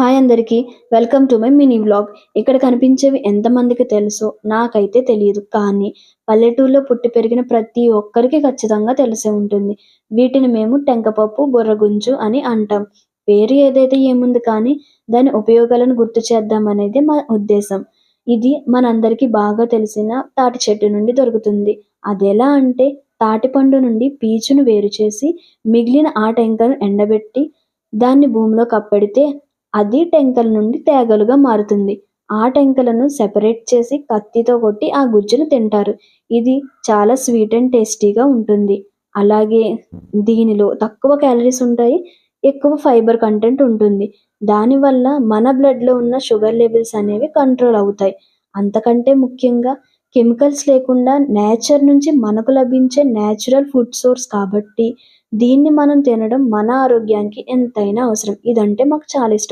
Hi అందరికీ. Welcome to my mini vlog. ఇక్కడ కనిపించేవి ఎంతమందికి తెలుసో నాకైతే తెలియదు. కానీ పల్లెటూరులో పుట్టి పెరిగిన ప్రతి ఒక్కరికి ఖచ్చితంగా తెలిసే ఉంటుంది. వీటిని మేము టెంకపప్పు, బుర్రగుంజు అని అంటాం. పేరు ఏదైతే ఏముంది కానీ దాని ఉపయోగాలను గుర్తు చేద్దామనేదే మా ఉద్దేశం. ఇది మనందరికీ బాగా తెలిసిన తాటి చెట్టు నుండి దొరుకుతుంది. అదెలా అంటే తాటిపండు నుండి పీచును వేరు చేసి మిగిలిన ఆ టెంకను ఎండబెట్టి దాన్ని భూమిలో కప్పెడితే అది టెంకల నుండి తేగలుగా మారుతుంది. ఆ టెంకలను సెపరేట్ చేసి కత్తితో కొట్టి ఆ గుజ్జును తింటారు. ఇది చాలా స్వీట్ అండ్ టేస్టీగా ఉంటుంది. అలాగే దీనిలో తక్కువ క్యాలరీస్ ఉంటాయి. ఎక్కువ ఫైబర్ కంటెంట్ ఉంటుంది. దానివల్ల మన బ్లడ్‌లో ఉన్న షుగర్ లెవెల్స్ అనేవి కంట్రోల్ అవుతాయి. అంతకంటే ముఖ్యంగా కెమికల్స్ లేకుండా నేచర్ నుంచి మనకు లభించే నేచురల్ ఫుడ్ సోర్స్ కాబట్టి దీన్ని మనం తినడం మన ఆరోగ్యానికి ఎంతైనా అవసరం. ఇదంటే మాకు చాలా ఇష్టం.